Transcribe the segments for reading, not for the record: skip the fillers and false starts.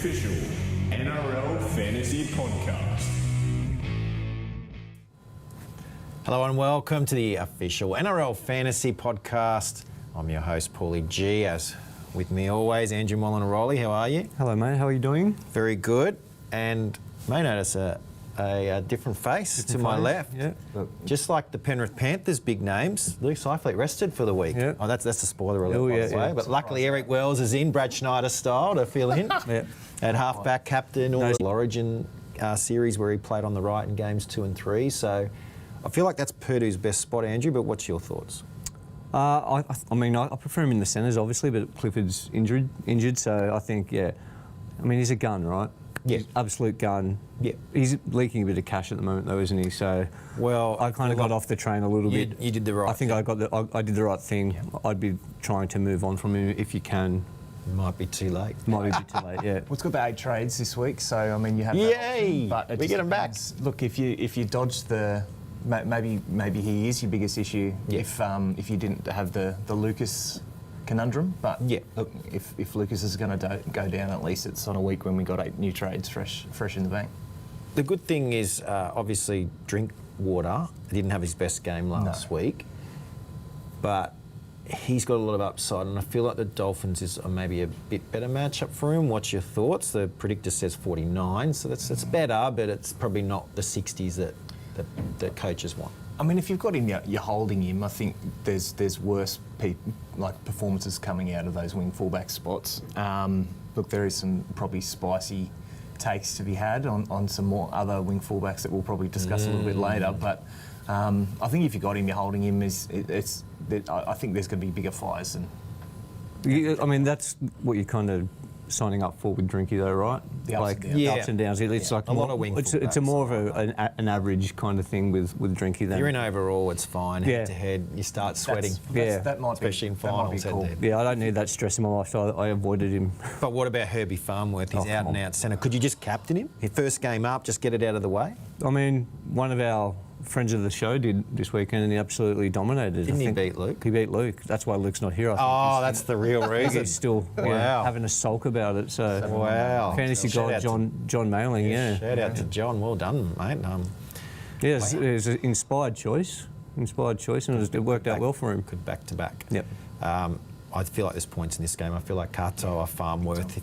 official NRL Fantasy Podcast. Hello and welcome to the official NRL Fantasy Podcast. I'm your host, Paulie G, as with me always, Andrew Molinaroli. How are you? Hello, mate. How are you doing? Very good. And may notice a different face to my left. Yeah. Just like the Penrith Panthers' big names, Luke Seifert rested for the week. Yeah. Oh, that's a spoiler alert, by the way. Yeah. But luckily, Eric Wells is in, Brad Schneider style, to fill in. Yeah. At halfback captain, or the Origin series where he played on the right in games 2 and 3. So I feel like that's Purdue's best spot, Andrew, but what's your thoughts? I prefer him in the centres, obviously, but Clifford's injured, so I think, yeah. I mean, he's a gun, right? Yeah. He's absolute gun. Yeah. He's leaking a bit of cash at the moment, though, isn't he? So, well, I kind of got off the train a little bit. You did the right thing. I think I did the right thing. Yeah. I'd be trying to move on from him if you can. Might be too late. Might be a bit too late, yeah. Well, it's got the 8 trades this week, so I mean you have that Yay! option, but We get him back. Look, if you dodge the maybe he is your biggest issue if you didn't have the Lucas conundrum. But yeah, look, if Lucas is going to go down, at least it's on a week when we got 8 new trades fresh in the bank. The good thing is obviously Drinkwater didn't have his best game last week, but he's got a lot of upside, and I feel like the Dolphins is maybe a bit better matchup for him. What's your thoughts? The predictor says 49, so that's better, but it's probably not the 60s that the coaches want. I mean, if you've got him, you're holding him. I think there's worse performances coming out of those wing fullback spots. Look, there is some probably spicy takes to be had on some more other wing fullbacks that we'll probably discuss a little bit later. But I think if you got him, you're holding him. I think there's going to be bigger fires than. I mean, that's what you're kind of signing up for with Drinky, though, right? The ups and downs. The ups and downs. It's like a lot of wing It's a more of an average kind of thing with Drinky. Than You're in overall, it's fine. Head to head, you start sweating. That might especially in that might finals. be cool. Yeah, I don't need that stress in my life, so I avoided him. But what about Herbie Farmworth? He's out and out centre. Could you just captain him? His first game up, just get it out of the way? I mean, one of our friends of the show did this weekend, and he absolutely dominated. Didn't he beat Luke? He beat Luke. That's why Luke's not here, I think. Oh, that's the real reason. He's still having a sulk about it. So wow. Fantasy guy John Mailing, Shout out to John. Well done, mate. It was an inspired choice, and it worked out well for him. Good back to back. Yep. I feel like there's points in this game. I feel like Katoa, Farmworth,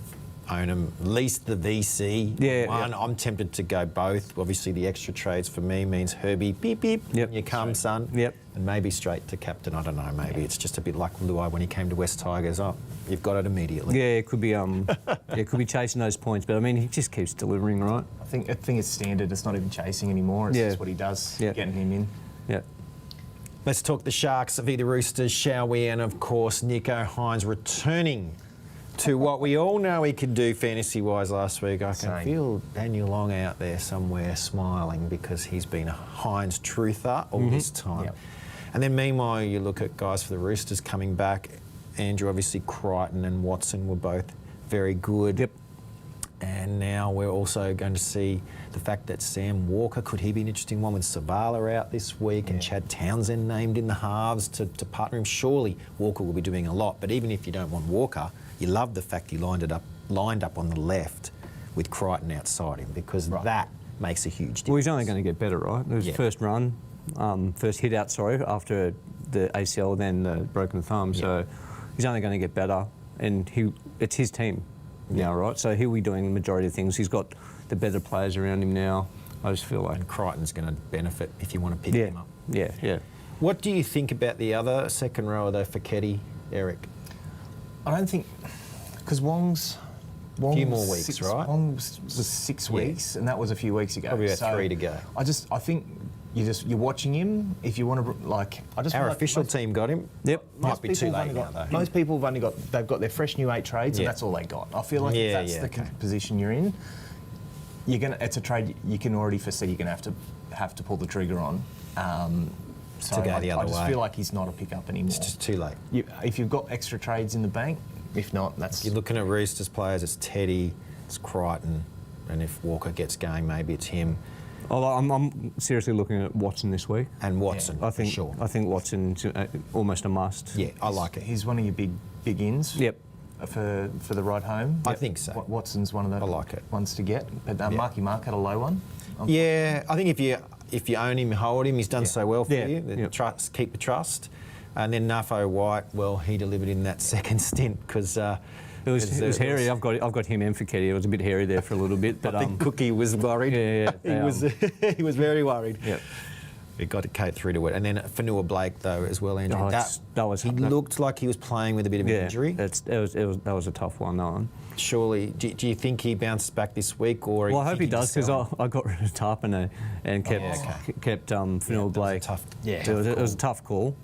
own them, at least the VC. One. I'm tempted to go both. Obviously, the extra trades for me means Herbie, beep, beep, you come, son. Yep. And maybe straight to captain. I don't know, maybe it's just a bit like Luai when he came to West Tigers. Oh, you've got it immediately. Yeah, it could be it could be chasing those points, but I mean, he just keeps delivering, right? I think it's standard. It's not even chasing anymore. It's just what he does, getting him in. Yeah. Let's talk the Sharks v the Roosters, shall we? And of course, Nico Hines returning to what we all know he could do fantasy-wise last week. I can feel Daniel Long out there somewhere smiling because he's been a Hines truther all this time. Yep. And then meanwhile, you look at guys for the Roosters coming back. Andrew, obviously, Crichton and Watson were both very good. Yep. And now we're also going to see the fact that Sam Walker, could he be an interesting one with Savala out this week and Chad Townsend named in the halves to partner him? Surely Walker will be doing a lot. But even if you don't want Walker, you love the fact he lined up on the left with Crichton outside him, because that makes a huge difference. Well, he's only going to get better, right? It was first hit out, after the ACL, then the broken thumb. So he's only going to get better, and it's his team now, right? So he'll be doing the majority of things. He's got the better players around him now. I just feel like... And Crichton's going to benefit if you want to pick him up. Yeah. What do you think about the other second rower, though, for Keddy, Eric? I don't think... Because Wong's a few more weeks, right? Wong was 6 weeks, and that was a few weeks ago. Probably about 3 to go. I think you're watching him. If you want to, our official team got him. Yep. Might be too late now, though. Most people they've got their fresh new 8 trades, and that's all they got. I feel like if that's the position you're in, it's a trade you can already foresee you're going to have to pull the trigger on. So to go the other way. I just feel like he's not a pickup anymore. It's just too late. If you've got extra trades in the bank, if not, that's... You're looking at Roosters players, it's Teddy, it's Crichton, and if Walker gets going, maybe it's him. I'm seriously looking at Watson this week. And Watson, I think Watson's almost a must. Yeah, I like it. He's one of your big ins. Yep. for the ride home. I think so. Watson's one of the I like it. ones to get. But Marky Mark had a low one. Yeah, I think if you own him, hold him. He's done so well for you. Yep. Trust, keep the trust. And then Nuffo White, well, he delivered in that second stint because It was hairy. I've got him and Fiketti. It was a bit hairy there for a little bit, but I think Cookie was worried. Yeah, he was he was very worried. Yeah. He got to Kate through to it, and then Fanua Blake though as well, Andrew. Oh, he looked like he was playing with a bit of injury. That was a tough one, that one. Surely, do you think he bounces back this week, or? Well, I hope he does because I got rid of Tarpana and kept Fanua Blake. It was a tough call.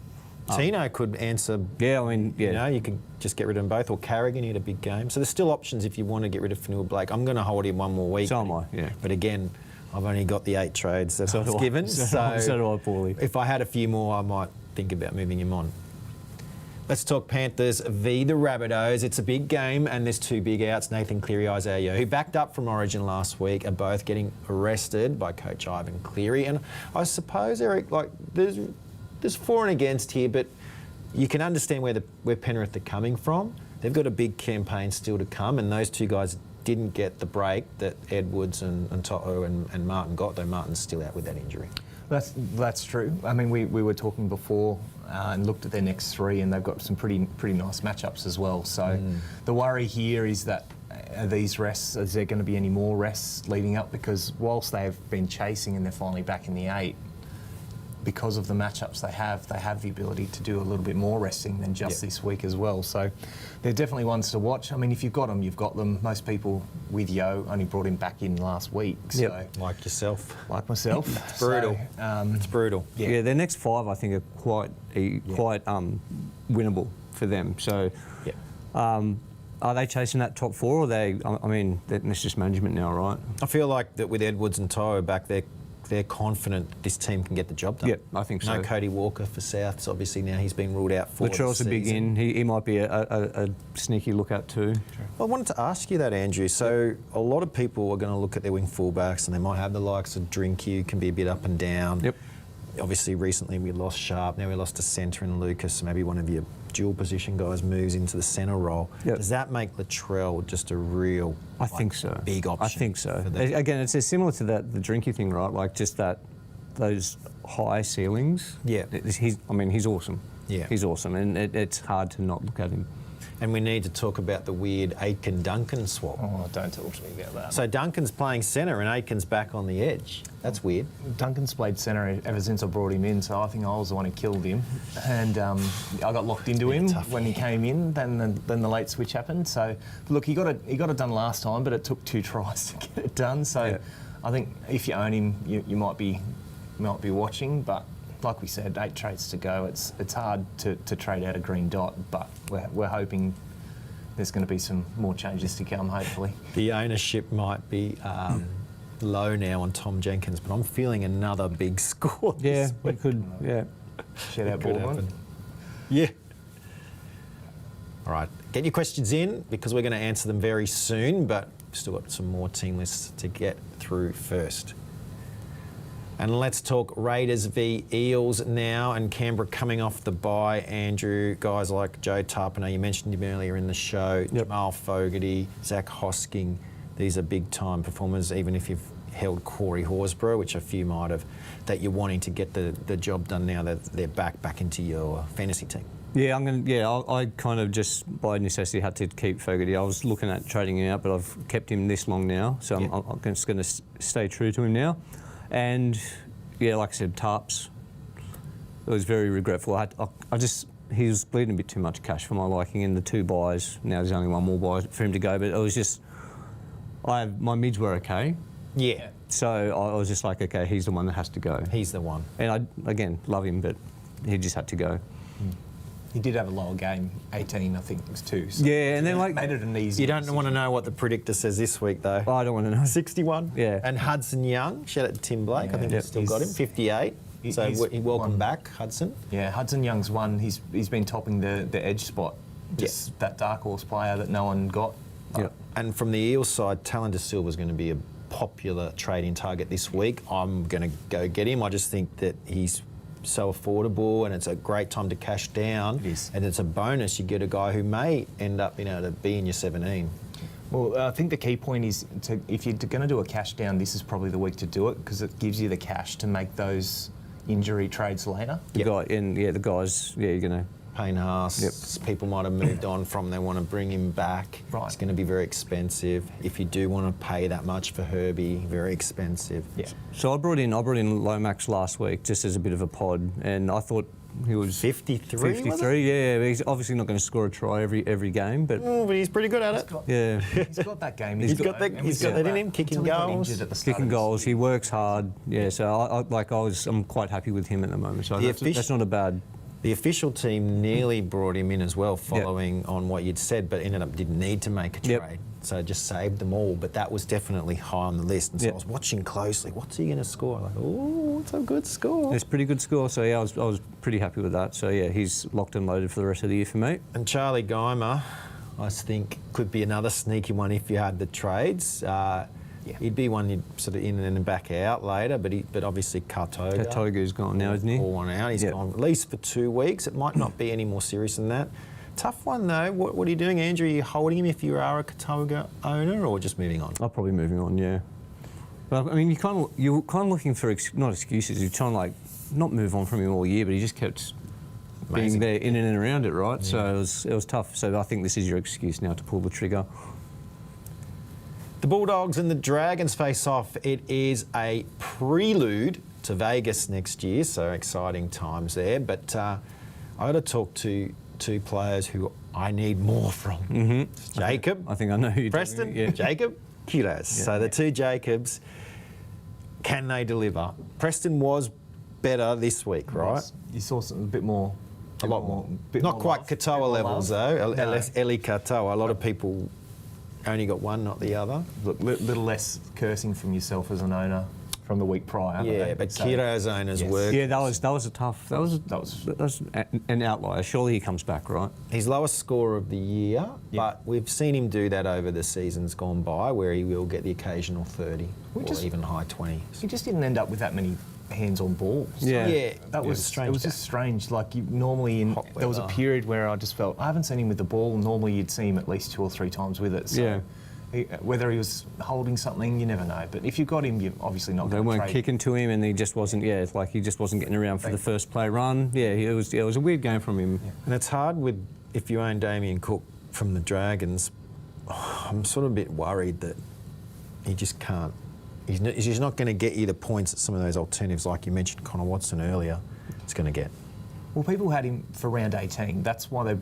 Tino could answer. Yeah, I mean, yeah. You know, you could just get rid of them both, or Carrigan, he had a big game. So there's still options if you want to get rid of Fanua Blake. I'm going to hold him one more week. So am I, yeah. But again, I've only got the 8 trades that I was given. So do I, Paulie. If I had a few more, I might think about moving him on. Let's talk Panthers v the Rabbitohs. It's a big game and there's 2 big outs. Nathan Cleary, Isaiah, who backed up from Origin last week, are both getting arrested by coach Ivan Cleary. And I suppose, Eric, like there's for and against here, but you can understand where Penrith are coming from. They've got a big campaign still to come, and those 2 guys didn't get the break that Edwards and To'o and Martin got, though Martin's still out with that injury. That's true. I mean, we were talking before and looked at their next 3, and they've got some pretty nice matchups as well. So the worry here is that these rests, is there going to be any more rests leading up? Because whilst they've been chasing and they're finally back in the 8, because of the matchups they have the ability to do a little bit more resting than just this week as well. So they're definitely ones to watch. I mean, if you've got them, you've got them. Most people with Yo only brought him back in last week. So Like yourself. Like myself. It's brutal. It's brutal. Yeah, their next 5 I think are quite winnable for them. So are they chasing that top 4 or they? I mean, it's just management now, right? I feel like that with Edwards and To'o back there, they're confident this team can get the job done. Yep, I think so. No Cody Walker for Souths. Obviously now he's been ruled out for Latrell's a big in. He might be a sneaky lookout too. I wanted to ask you that, Andrew. So a lot of people are going to look at their wing fullbacks and they might have the likes of Drinky, who can be a bit up and down. Yep. Obviously recently we lost Sharp, now we lost a centre in Lucas. Maybe one of your dual position guys moves into the centre role. Yep. Does that make Latrell just a real I think so. big option? I think so. Again, it's similar to the Drinky thing, right? Like just those high ceilings. Yeah. He's awesome. Yeah. He's awesome, and it's hard to not look at him. And we need to talk about the weird Aitken-Duncan swap. Oh, don't talk to me about that. So Duncan's playing centre and Aitken's back on the edge. That's weird. Duncan's played centre ever since I brought him in, so I think I was the one who killed him. And I got locked into him when he came in. Then the late switch happened. So look, he got it done last time, but it took 2 tries to get it done. So I think if you own him, you might be watching, but. Like we said, 8 trades to go. It's hard to trade out a green dot, but we're hoping there's going to be some more changes to come, hopefully. The ownership might be low now on Tom Jenkins, but I'm feeling another big score. Yeah, we could. Yeah. Shout out Baldwin. Yeah. All right, get your questions in because we're going to answer them very soon, but we've still got some more team lists to get through first. And let's talk Raiders v Eels now, and Canberra coming off the bye. Andrew, guys like Joe Tarpana, you mentioned him earlier in the show, Jamal Fogarty, Zach Hosking, these are big time performers, even if you've held Corey Horsburgh, which a few might have, that you're wanting to get the job done now that they're back into your fantasy team. Yeah, I kind of just by necessity had to keep Fogarty. I was looking at trading him out, but I've kept him this long now, so I'm just going to stay true to him now. And yeah, like I said, Tarps, it was very regretful. He was bleeding a bit too much cash for my liking in the 2 buys. Now there's only 1 more buy for him to go, but it was just, my mids were okay. Yeah. So I was just like, okay, he's the one that has to go. He's the one. And I, again, love him, but he just had to go. He did have a lower game, 18, I think it was 2. So yeah, and then made it an easy. You don't want to know what the predictor says this week, though. I don't want to know. 61. Yeah. And Hudson Young, shout out to Tim Blake. I think we've still got him. 58. So welcome back, Hudson. Yeah, Hudson Young's won. He's been topping the edge spot. Just that dark horse player that no one got. Yeah. And from the Eels side, Talon Silva's going to be a popular trading target this week. I'm going to go get him. I just think that he's so affordable and it's a great time to cash down. It is. And it's a bonus. You get a guy who may end up being able to be in your 17. Well, I think the key point is if you're going to do a cash down, this is probably the week to do it because it gives you the cash to make those injury trades later. The guys, you're going to... Payne Haas, people might have moved on from. They want to bring him back. Right. It's going to be very expensive. If you do want to pay that much for Herbie, very expensive. Yeah. So I brought in Lomax last week just as a bit of a pod, and I thought he was 53. 53, yeah. He's obviously not going to score a try every game, but But he's pretty good at it. yeah, He's got that game. He's got that in him, kicking goals. kicking goals. He works hard. Yeah, so I'm quite happy with him at the moment. So that's not a bad. The official team nearly brought him in as well, following on what you'd said, but didn't need to make a trade. So just saved them all. But that was definitely high on the list. And so I was watching closely. What's he going to score? Like, oh, it's a good score. It's a pretty good score. So yeah, I was pretty happy with that. So yeah, he's locked and loaded for the rest of the year for me. And Charlie Geimer, I think, could be another sneaky one if you had the trades. He'd be one you'd sort of in and then back out later, but obviously Kartoga's gone now, isn't he? Pour one out. He's gone at least for 2 weeks. It might not be any more serious than that. Tough one though. What are you doing, Andrew? Are you holding him if you are a Kartoga owner, or just moving on? I'm probably moving on. Yeah. But I mean, you're kind of looking for not excuses. You're trying to not move on from him all year, but he just kept being there in and around it, right? Yeah. So it was tough. So I think this is your excuse now to pull the trigger. The Bulldogs and the Dragons face off. It is a prelude to Vegas next year, so exciting times there. But I got to talk to 2 players who I need more from. Mm-hmm. Jacob. I think I know who you're Preston. doing, yeah. Jacob. Kiraz. So the 2 Jacobs, can they deliver? Preston was better this week, right? You saw something a bit more. A lot more. Not quite Katoa levels, though. No. Eli Katoa. A lot of people only got one, not the other. Look, little less cursing from yourself as an owner from the week prior. Yeah, but Kiro's owners work. Yeah, that was a tough. That was an outlier. Surely he comes back, right? His lowest score of the year, but we've seen him do that over the seasons gone by, where he will get the occasional 30 or even high 20s. He just didn't end up with that many hands-on balls. Yeah, that was strange. It was just strange. Like you normally, there was a period where I just felt I haven't seen him with the ball. Normally, you'd see him at least 2 or 3 times with it. So whether he was holding something, you never know. But if you got him, you're obviously not. They weren't kicking to him, and he just wasn't. Yeah, it's like he just wasn't getting around for the first play run. Yeah, it was a weird game from him. Yeah. And it's hard if you own Damien Cook from the Dragons. I'm sort of a bit worried that he just can't. He's not going to get you the points that some of those alternatives, like you mentioned, Connor Watson earlier, is going to get. Well, people had him for round 18. That's why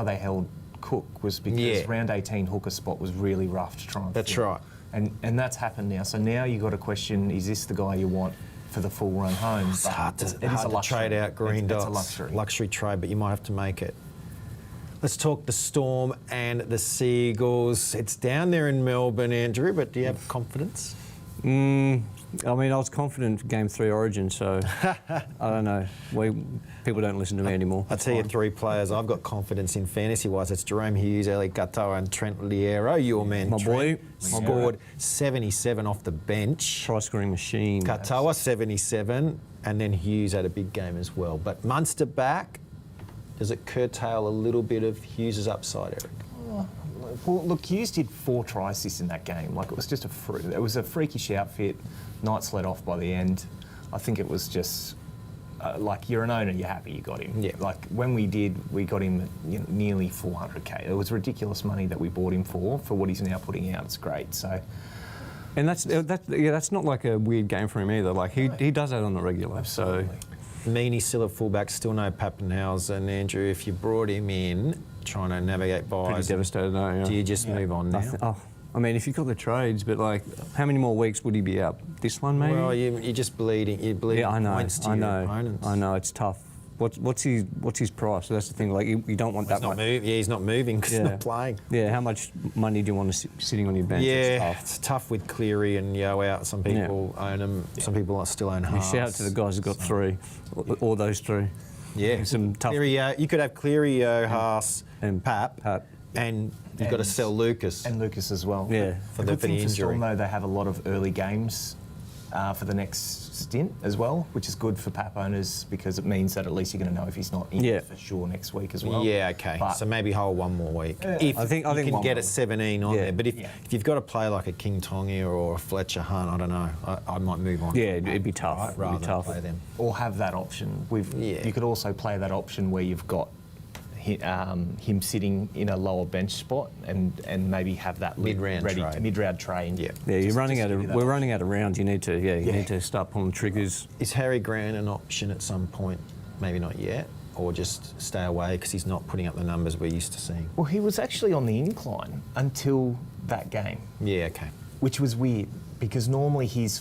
they held Cook, was because round 18 hooker spot was really rough to try and That's fill. right. And that's happened now. So now you've got to question: is this the guy you want for the full run home? It's hard to trade out green dots. It's a luxury trade, but you might have to make it. Let's talk the Storm and the Seagulls. It's down there in Melbourne, Andrew, but do you have confidence? I mean, I was confident Game 3 Origin, so I don't know. People don't listen to me anymore. I'll tell you 3 players I've got confidence in fantasy-wise. It's Jerome Hughes, Eli Katoa and Trent Liero. Your man, my Trent, boy. scored 77 off the bench. Try-scoring machine. Katoa, 77, and then Hughes had a big game as well. But Munster back, does it curtail a little bit of Hughes' upside, Eric? Well, look, Hughes did 4 try assists in that game. Like, it was just it was a freakish outfit. Knights let off by the end. I think it was just like, you're an owner, you're happy you got him. Yeah. Like, when we got him at nearly 400k. It was ridiculous money that we bought him for what he's now putting out. It's great. So. And that's not like a weird game for him either. Like, he does that on the regular. Absolutely. So, Meaney's still at fullback, still no Pappenhausen. And Andrew, if you brought him in, trying to navigate buys, pretty devastated, yeah. Do you just move on now? I mean, if you've got the trades, but like, how many more weeks would he be out? This one, maybe? Well, you're just bleeding. You're bleeding points to your opponents. I know, it's tough. What's his price? So that's the thing. Like, you don't want that much. He's not moving because he's not playing. Yeah, how much money do you want sitting on your bench? Yeah, it's tough with Cleary and Yo out. Some people own them. Yeah. Some people still own halves. Shout out to the guys who've got 3, all those 3. Yeah, some tough. Cleary, you could have Cleary, Haas, and Pap, and you've got to sell Lucas. And Lucas as well. Yeah. For the injury. For Storm, though, they have a lot of early games for the next stint as well, which is good for Pap owners because it means that at least you're going to know if he's not in for sure next week as well. Yeah, okay. But so maybe hold one more week. If I think you can one get more. a 17 on there. But if Yeah. you've got to play like a King Tonga or a Fletcher Hunt, I don't know. I might move on. Yeah, it'd be tough. Right, It'd rather be than tough. play them. or have that option. Yeah. You could also play that option where you've got him sitting in a lower bench spot and maybe have that Mid-round ready trade. mid-round trade. Yeah. Yeah, you're Just- running just out give you of. that We're option. running out of rounds. You need to. You need to start pulling triggers. Is Harry Grant an option at some point? Maybe not yet. Or just stay away because he's not putting up the numbers we're used to seeing. Well, he was actually on the incline until that game, Yeah, okay. which was weird because normally he's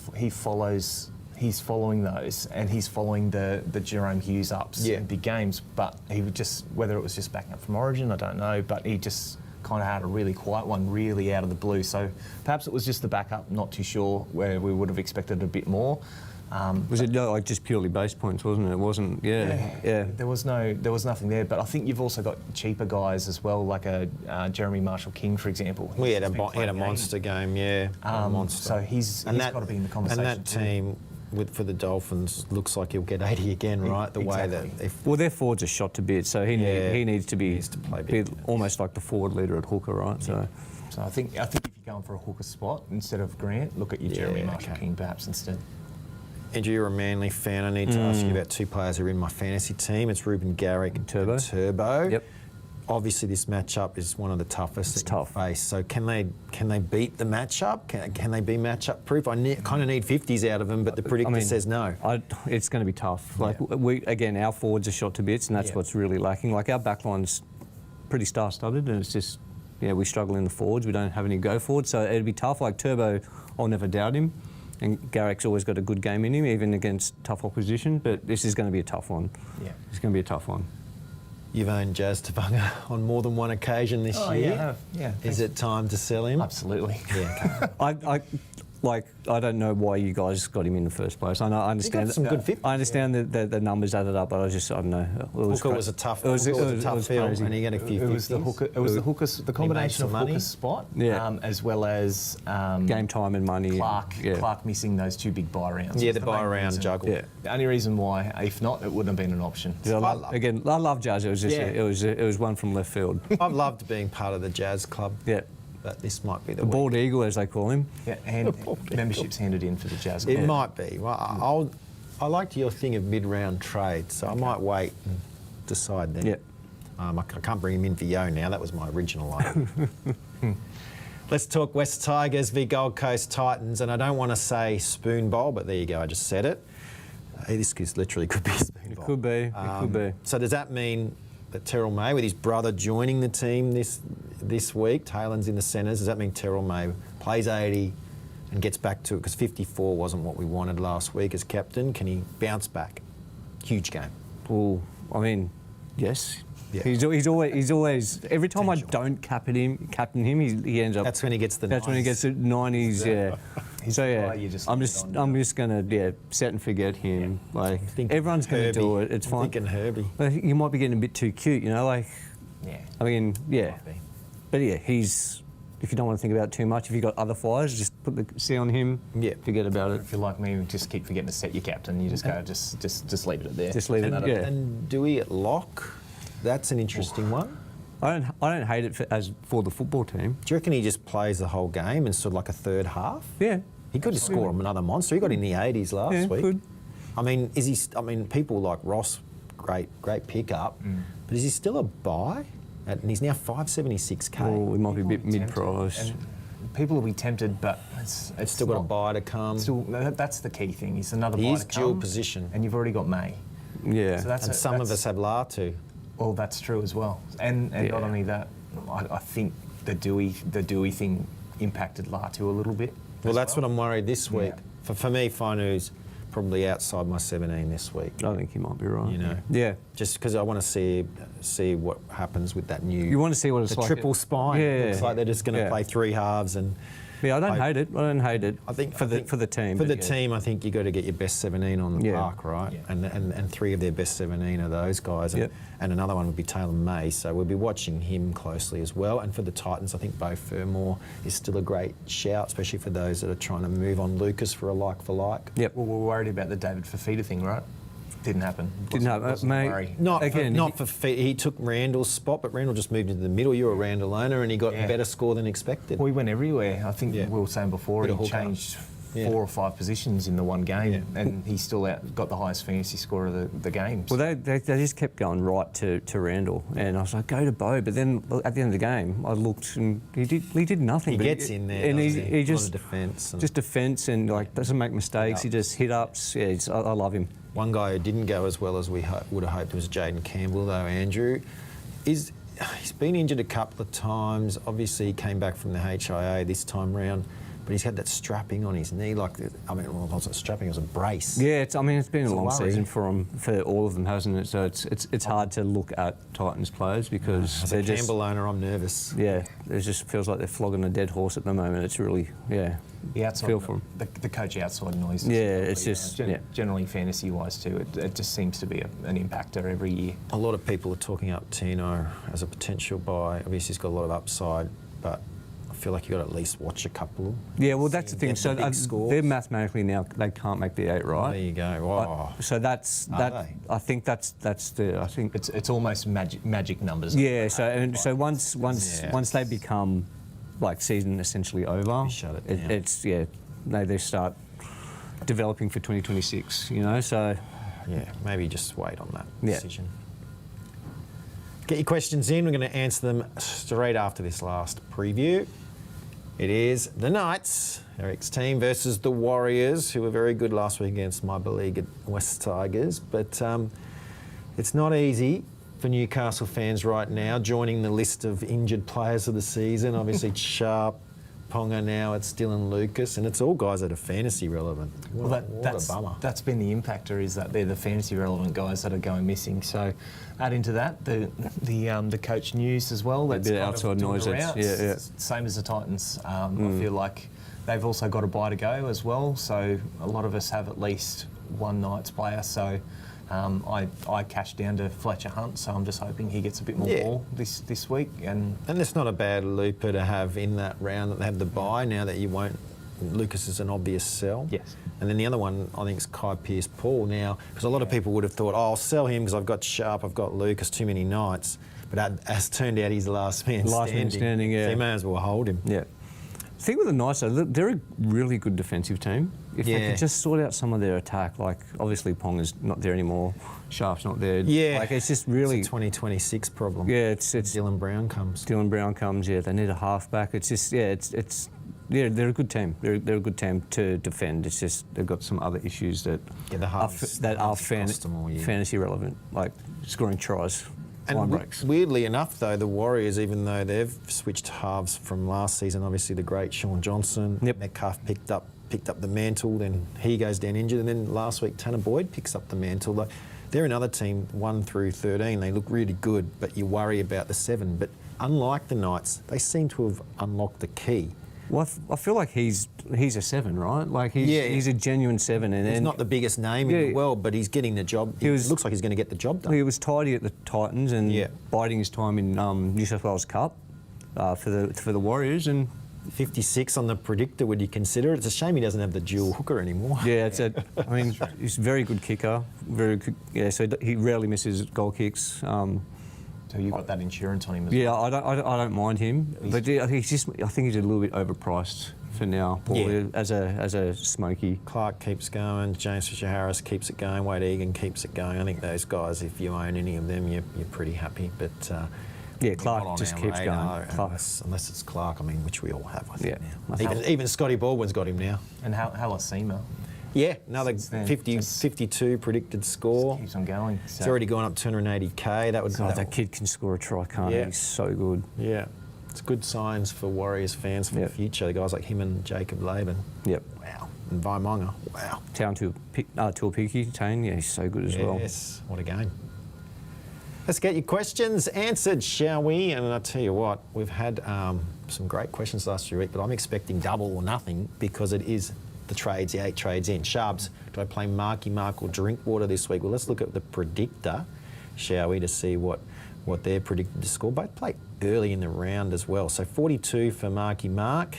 following those and he's following the Jerome Hughes ups Yeah. in big games, but he would just, whether it was just backing up from Origin, I don't know, but he just kind of had a really quiet one, really out of the blue. So perhaps it was just the backup, not too sure, where we would have expected a bit more. Was it like just purely base points, wasn't it? It wasn't. Yeah. There was nothing there, but I think you've also got cheaper guys as well, like a Jeremy Marshall King, for example. We had He's been a playing monster game, yeah. A monster. So he's got to be in the conversation. And that too. team for the Dolphins looks like he'll get 80 again, right? The way that Exactly. Well, their forwards are shot to bits, so he needs to be, play be big. almost like the forward leader at hooker, right? So So I think if you're going for a hooker spot instead of Grant, look at your Jeremy Marshall King perhaps instead. Andrew, you're a Manly fan. I need to ask you about two players who are in my fantasy team. It's Ruben Garrick and Turbo. Yep. Obviously, this matchup is one of the toughest It's that you tough. face. So can they beat the matchup? Can they be matchup proof? I kind of need 50s out of them, but the predictor says no. It's going to be tough. Like our forwards are shot to bits, and that's Yeah. what's really lacking. Like our backline's pretty star-studded, and it's just we struggle in the forwards. We don't have any go forwards, so it'd be tough. Like Turbo, I'll never doubt him, and Garrick's always got a good game in him, even against tough opposition. But this is going to be a tough one. Yeah. It's going to be a tough one. You've owned Jazz Tavanga on more than one occasion this year. Yeah. Is it time to sell him? Absolutely. Yeah. I don't know why you guys got him in the first place. I understand. got some good 50s, I understand that the numbers added up, but I don't know. Hooker was a tough. Hooker was a tough field, crazy. and he got a few. It was the 50s. hooker. It was the hookers. The combination of some money. hooker spot, Yeah. as well as Game time and money. Clark missing those two big buy rounds. Yeah, was the buy main round reason. juggle. Yeah. The only reason why, if not, it wouldn't have been an option. I love Jazz. It was just it was one from left field. I've loved being part of the Jazz club. Yeah. But this might be the The week. bald eagle, as they call him. Yeah, and memberships handed in for the Jazz. It might be. Well, I liked your thing of mid-round trade, so I might wait and decide then. Yeah. I can't bring him in for Yo now. That was my original idea. Let's talk West Tigers v Gold Coast Titans, and I don't want to say spoon bowl, but there you go. I just said it. This literally could be a spoon bowl. Could be. It could be. So does that mean that Terrell May, with his brother joining the team this week, Taylor's in the centres, does that mean Terrell May plays 80 and gets back to it? Because 54 wasn't what we wanted last week as captain. Can he bounce back? Huge game. Well, I mean, yes. Yeah. He's always every time I don't captain him, he ends up. That's when he gets the That's when he gets the 90s. Yeah. He's So the yeah, guy you just I'm leave just it on, gonna set and forget him. Like everyone's gonna do it. It's fine. Thinking Herbie. But you might be getting a bit too cute, Like Yeah. I mean, yeah. Might be. But yeah, he's. If you don't want to think about it too much, if you've got other fires, just put the C on him. Yeah. Forget about it. If you're like me, just keep forgetting to set your captain. You just go, just leave it at there. Just leave it. And, Yeah. and Dewey at lock, that's an interesting one. I don't hate it for the football team. Do you reckon he just plays the whole game and sort of like a third half? Yeah. He could score him another monster. He got in the 80s last week. Could. I mean, people like Ross, great pickup, but is he still a buy? And he's now 576k. Well, we might be a bit Tempted. mid-price. And people will be tempted, but it's Still got a not- buy to come. That's the key thing. It's another He buy is to come, dual position. and you've already got May. Yeah. So that's And some of us have Latu. Well, that's true as well. And Yeah. not only that, I think the Dewey thing impacted Latu a little bit. Well, that's what I'm worried this week. Yeah. For me, Fanu's probably outside my 17 this week. I think you might be right. You know. Yeah. Just because I want to see what happens with that new. You want to see what it's the like. triple spine. Yeah. Looks like they're just going to Yeah. play three halves and Yeah, I don't hate it. I don't hate it. I think for the team. For the team, I think you got to get your best 17 on the park, right? Yeah. And 3 of their best 17 are those guys, and another one would be Taylor May. So we'll be watching him closely as well. And for the Titans, I think Beau Fermor is still a great shout, especially for those that are trying to move on Lucas for a like for like. Yep. Well, we're worried about the David Fafita thing, right? Didn't happen. Mate. Not for he took Randall's spot, but Randall just moved into the middle. You're a Randall owner, and he got a better score than expected. Well, he went everywhere. I think we were saying before Bit of he hooker. changed 4 or 5 positions in the one game, and he still got the highest fantasy score of the game. Well, they just kept going right to Randall, and I was like, go to Beau. But then at the end of the game, I looked and he did nothing. He but gets in there, and doesn't he A just lot of defence. just defence and like doesn't make mistakes. He just hit ups. Yeah, I love him. One guy who didn't go as well as we would have hoped was Jaden Campbell, though, Andrew. He's been injured a couple of times. Obviously, he came back from the HIA this time round, but he's had that strapping on his knee. It wasn't strapping, it was a brace. Yeah, it's been a long worry. season for him, for all of them, hasn't it? So it's hard to look at Titans players because As they're a just... Campbell owner, I'm nervous. Yeah, it just feels like they're flogging a dead horse at the moment. It's really, The outside, feel for him. the coach outside noise. Yeah, it's just, generally fantasy-wise too. It just seems to be an impactor every year. A lot of people are talking up Tino as a potential buy. Obviously, he's got a lot of upside, but I feel like you've got to at least watch a couple. Yeah, well, that's the thing. Get So big scores. they're mathematically now, they can't make the 8, right? There you go. Wow. So that's Are that. they? I think that's the. I think It's almost magic numbers. yeah. So once they become like season essentially over, We shut it down. it's they start developing for 2026. You know, so Yeah, maybe just wait on that Yeah. decision. Get your questions in. We're going to answer them straight after this last preview. It is the Knights, Eric's team, versus the Warriors, who were very good last week against my beleaguered West Tigers. But it's not easy for Newcastle fans right now, joining the list of injured players of the season. Obviously, Sharp, Ponga now, it's Dylan Lucas, and it's all guys that are fantasy relevant. What a bummer. That's been the impactor, is that they're the fantasy relevant guys that are going missing. So add into that the coach news as well. That's bit of kind outside doing noise, the that's- rounds. yeah. It's same as the Titans. I feel like they've also got a bye to go as well. So a lot of us have at least one Knights player. So I cashed down to Fletcher Hunt, so I'm just hoping he gets a bit more ball this week. And it's not a bad looper to have in that round that they have the bye now that you won't. Lucas is an obvious sell. Yes. And then the other one, I think, is Kai Pearce-Paul now, because a lot of people would have thought, I'll sell him because I've got Sharp, I've got Lucas, too many Knights. But as turned out, he's the last man standing. Yeah. So you may as well hold him. yeah. The thing with the Knights, though, they're a really good defensive team. If they could just sort out some of their attack, like obviously Ponga's not there anymore, Sharp's not there. Yeah. Like it's just really It's a 2026 problem. yeah. It's Dylan Brown comes. Dylan Brown comes. Yeah, they need a halfback. It's just they're a good team. They're a good team to defend. It's just they've got some other issues that the halves cost them all year. fantasy relevant, like scoring tries. And line breaks. weirdly enough, though, the Warriors, even though they've switched halves from last season, obviously the great Sean Johnson, Metcalf picked up the mantle, then he goes down injured, and then last week Tanner Boyd picks up the mantle. Like, they're another team, 1 through 13. They look really good, but you worry about the 7. But unlike the Knights, they seem to have unlocked the key. Well, I feel like he's a 7, right? Like he's a genuine 7, and He's not the biggest name in the world, but he's getting the job. It looks like he's going to get the job done. He was tidy at the Titans and biding his time in New South Wales Cup for the Warriors, and 56 on the predictor, would you consider it? It's a shame he doesn't have the dual hooker anymore. yeah, he's a very good kicker, very good. Yeah, so he rarely misses goal kicks. so you've got that insurance on him as Yeah, well. I don't mind him, but I think he's a little bit overpriced for now, Paulie, as a smoky. Clark keeps going, James Fisher-Harris keeps it going, Wade Egan keeps it going. I think those guys, if you own any of them, you're pretty happy. But Yeah, not Clark on just our keeps radar, going. Clark. Unless it's Clark, I mean, which we all have, I think, Yeah. now. Even Scotty Baldwin's got him now. And Halasima Yeah, another Since then, 52 predicted score. keeps on going. It's already gone up 280k. That would. God, that kid can score a try, can't he? Yeah. He's so good. Yeah, it's good signs for Warriors fans for the future. The guys like him and Jacob Laban. Yep. Wow. And Vaimonga. Wow. Tuapiki, Tane, yeah, he's so good as well. Yes, what a game. Let's get your questions answered, shall we? And I tell you what, we've had some great questions last few weeks, but I'm expecting double or nothing because it is the trades, the 8 trades in. Sharps, do I play Marky Mark or Drinkwater this week? Well, let's look at the predictor, shall we, to see what they're predicted to score. Both play early in the round as well. So 42 for Marky Mark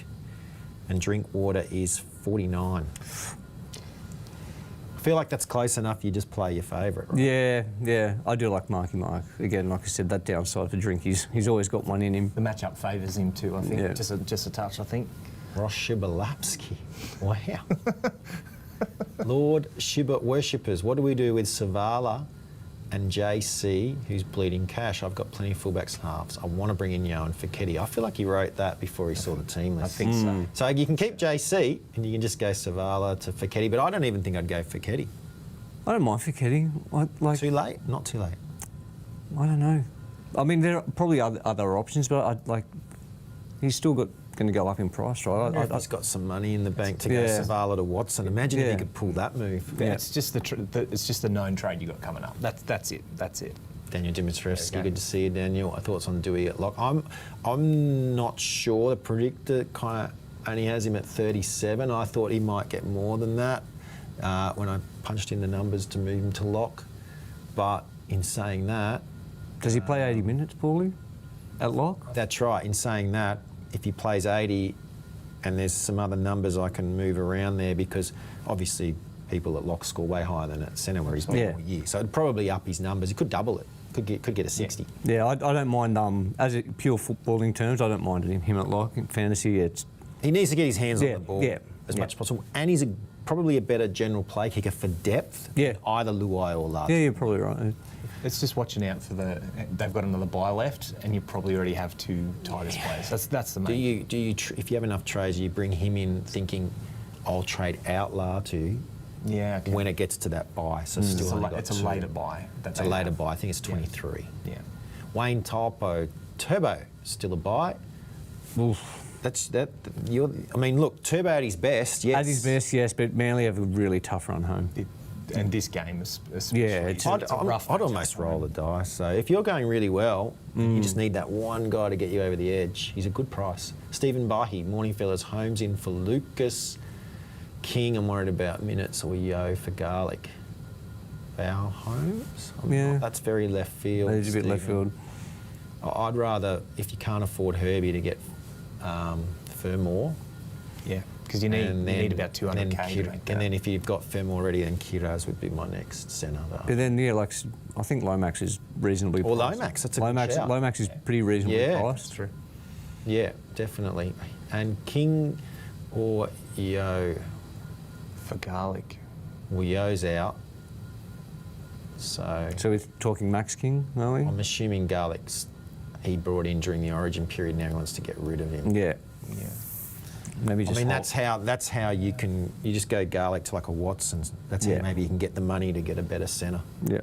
and Drinkwater is 49. I feel like that's close enough. You just play your favourite, right? Yeah. I do like Marky Mark. Again, like I said, that downside for Drink, he's always got one in him. The matchup favours him too, I think. Yeah. Just a touch, I think. Ross Shibalapski. Wow. Lord Shibba worshippers. What do we do with Savala and JC, who's bleeding cash? I've got plenty of fullbacks and halves. I want to bring in Yo and Feketi. I feel like he wrote that before he saw the team list. I think so. So you can keep JC and you can just go Savala to Feketi, but I don't even think I'd go Feketi. I don't mind Feketi. Too late? Not too late. I don't know. I mean, there are probably other options, but he's still going to go up in price, right? He's got some money in the bank to go Yeah. Savala to Watson. Imagine if he could pull that move. Yeah. It's just it's just the known trade you got coming up. That's it. Daniel Dimitrievski, Okay. good to see you, Daniel. Thoughts on Dewey at lock? I'm not sure. The predictor kind of only has him at 37. I thought he might get more than that when I punched in the numbers to move him to lock. But in saying that, Does he play 80 minutes, Paulie, at lock? that's right. In saying that, if he plays 80 and there's some other numbers I can move around there because obviously people at lock score way higher than at centre where he's been all year. So it'd probably up his numbers. He could double it. Could get a 60. Yeah, I don't mind, as a pure footballing terms, I don't mind him at lock. In fantasy, He needs to get his hands on the ball as much yeah. as possible. And he's probably a better general play kicker for depth than either Luai or Lard. Yeah, you're probably right. It's just watching out for they've got another buy left, and you probably already have 2 Tigers players. That's the main. Do you if you have enough trades, you bring him in thinking, I'll trade out Latu when it gets to that buy. So still it's a later buy. It's a later buy. I think it's 23. Yeah. Wayne Turbo still a buy. Oof. I mean, look, Turbo at his best, yes. At his best, yes, but Manly have a really tough run home. And this game, especially. Yeah, it's a rough I'd matchup. almost roll the dice. So if you're going really well, you just need that one guy to get you over the edge. He's a good price. Stephen Bahi, morning fellas. Holmes in for Lucas. King, I'm worried about minutes, or Yo for Garlic. Val Holmes? That's very left field. That is a bit left field. I'd rather, if you can't afford Herbie, to get Fermor. Yeah, because you need about 200k to make that. And then if you've got Fem already, then Kiraz would be my next centre. But then, I think Lomax is reasonably Or priced. Lomax, that's a good shout. Lomax is pretty reasonably priced. That's true. Yeah, definitely. And King or Yo? For Garlic. Well, Yo's out. So we're talking Max King, are we? I'm assuming he brought in during the Origin period. Now he wants to get rid of him. Yeah. Yeah. Maybe just. That's how you just go Garlic to like a Watson's. That's how maybe you can get the money to get a better centre. Yeah.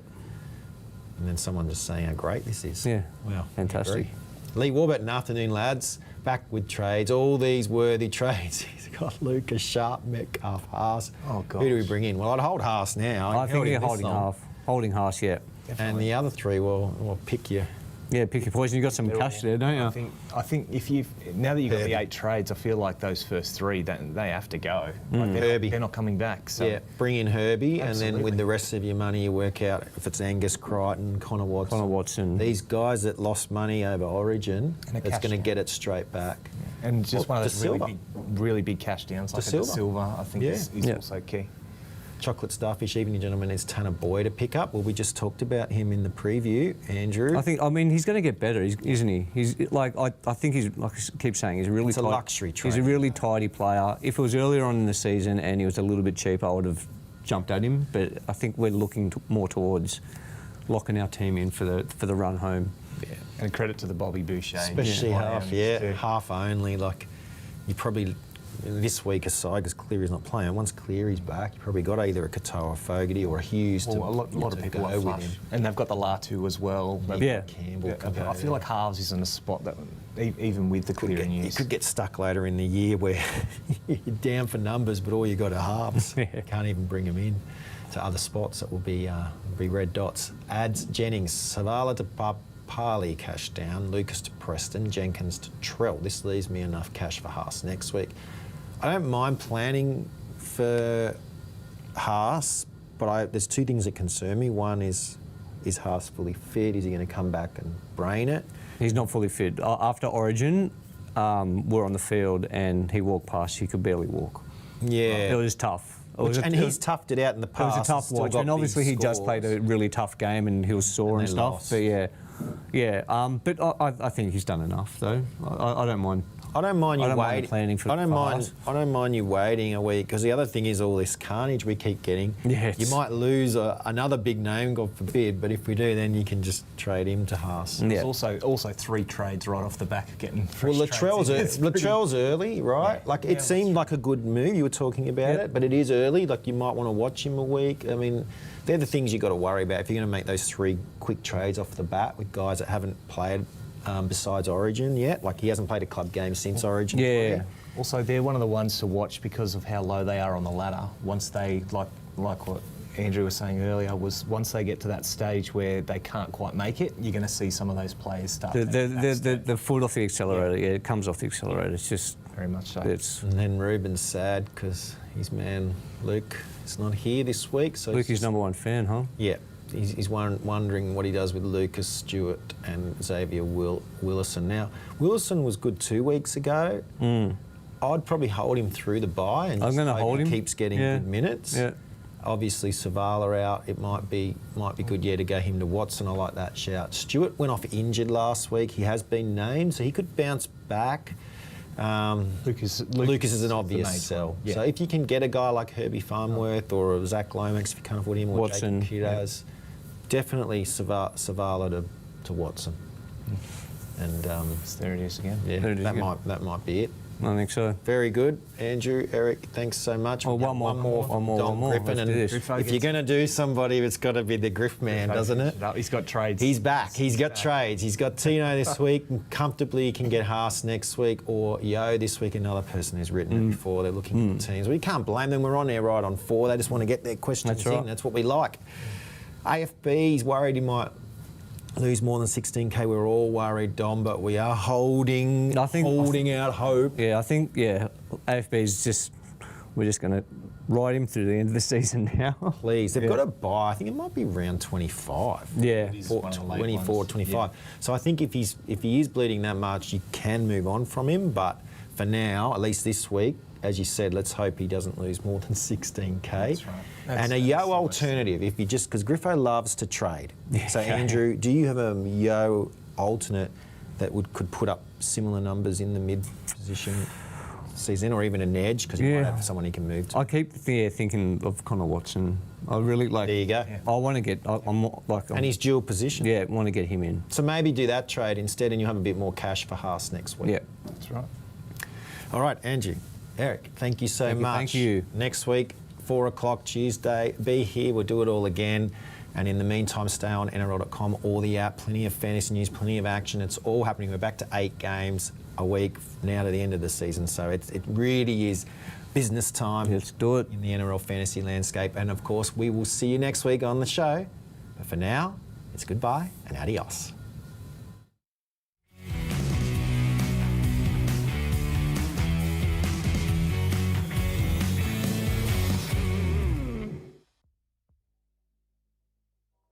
And then someone just saying how great this is. Yeah. Wow. Fantastic. Lee Warburton, afternoon lads. Back with trades. All these worthy trades. He's got Lucas, Sharp, Metcalf, Haas. Oh, gosh. Who do we bring in? Well, I'd hold Haas now. I think you're holding half. Holding Haas, yeah. And the other three, we'll pick you. Yeah, pick your poison. You've got some cash there, don't you? I think if now that you've got the 8 trades, I feel like those first 3, they have to go. Like they're not coming back. So. Yeah, bring in Herbie, and then with Absolutely. the rest of your money, you work out if it's Angus Crichton, Connor Watson. These guys that lost money over Origin, it's going to get it straight back. And just one of those De really big cash downs, like a Silver, I think is also key. Chocolate Starfish, evening gentlemen, is Tanner Boy to pick up. Well, we just talked about him in the preview, Andrew. I mean, he's going to get better, isn't he? He's like, I think he's, like I keep saying, he's a really It's a luxury trade. He's a really tidy player. If it was earlier on in the season and he was a little bit cheap, I would have jumped at him. But I think we're looking more towards locking our team in for the run home. Yeah. And credit to the Bobby Boucher. Especially half only. Like, you probably, this week aside, because Cleary's not playing, once Cleary's back, you probably got either a Katoa, Fogarty or a Hughes A lot of people are flush. And they've got the Latu as well. Yeah. Campbell. I feel like halves is in a spot that, even with the Cleary You news. could get stuck later in the year where you're down for numbers, but all you got are halves. You can't even bring them in. to other spots that will be red dots. Adds Jennings, Savala to Paulie cash down, Lucas to Preston, Jenkins to Trell. This leaves me enough cash for Haas next week. I don't mind planning for Haas, but there's two things that concern me. One is Haas fully fit? Is he going to come back and brain it? He's not fully fit. After Origin, we're on the field and he walked past. He could barely walk. Yeah. It was tough. He's toughed it out in the It past. was a tough watch, and obviously he just played a really tough game and he was sore and stuff. lost. But but I think he's done enough though. I don't mind. I don't mind you I don't mind waiting. planning for I don't mind. Haas. I don't mind you waiting a week because the other thing is all this carnage we keep getting. Yeah, you might lose another big name, God forbid. But if we do, then you can just trade him to Haas. Yeah. There's also 3 trades right off the back of getting fresh Well, trades in. Latrell's early, right? Yeah. It seemed like a good move. You were talking about it, but it is early. Like you might want to watch him a week. I mean, they're the things you got to worry about if you're going to make those 3 quick trades off the bat with guys that haven't played. Besides Origin yet, like he hasn't played a club game since Origin. Yeah. Also, they're one of the ones to watch because of how low they are on the ladder. Once they, like what Andrew was saying earlier, was once they get to that stage where they can't quite make it, you're going to see some of those players start. The foot off the accelerator. Yeah, it comes off the accelerator. It's just very much so. And then Ruben's sad because his man Luke is not here this week. So Luke is number 1 fan, huh? Yeah. He's wondering what he does with Lucas Stewart and Xavier Willison. Now, Willison was good 2 weeks ago. I'd probably hold him through the bye and I'm going to hold him. Keeps getting good minutes. Yeah. Obviously, Savala out. It might be good, to go him to Watson. I like that shout. Stewart went off injured last week. He has been named, so he could bounce back. Lucas is an obvious sell. Yeah. So if you can get a guy like Herbie Farnworth or Zach Lomax, if you can't afford him, or Watson, Jake Kiddas, definitely Savala to Watson. And There it is again. yeah, There it is again. that might be it. I think so. Very good, Andrew, Eric. Thanks so much. Oh, We've got one more from from Don Griffin. Let's And do this. if you're going to do somebody, it's got to be the Griff man, doesn't it? He's got trades. He's back. He's got trades. He's got Tino this week. And comfortably, he can get Haas next week or Yo this week. Another person who's written it before. They're looking at teams. We can't blame them. We're on there right on 4. They just want to get their questions That's in. right. That's what we like. AFB, he's worried he might lose more than 16k. We're all worried, Dom, but we are holding out hope. Yeah, I think AFB is just we're just going to ride him through the end of the season now. Please, they've got a buy. I think it might be round 25. Yeah. It is one of the late 24, ones. 25. So I think if he is bleeding that much, you can move on from him. But for now, at least this week, as you said, let's hope he doesn't lose more than 16k. That's right. And a Yo alternative, if you just because Griffo loves to trade. So Andrew, do you have a Yo alternate that could put up similar numbers in the mid position season, or even an edge because you might have someone he can move to? I keep thinking of Connor Watson. I really like. There you go. I want to get. And he's dual position. Yeah, want to get him in. So maybe do that trade instead, and you have a bit more cash for Haas next week. Yeah. That's right. All right, Andrew, Eric, thank you so much. Thank you. Next week, 4 o'clock Tuesday, be here. We'll do it all again. And in the meantime, stay on NRL.com or the app. Plenty of fantasy news, plenty of action. It's all happening. We're back to 8 games a week now to the end of the season. So it really is business time. Let's do it. In the NRL fantasy landscape. And of course, we will see you next week on the show. But for now, it's goodbye and adios.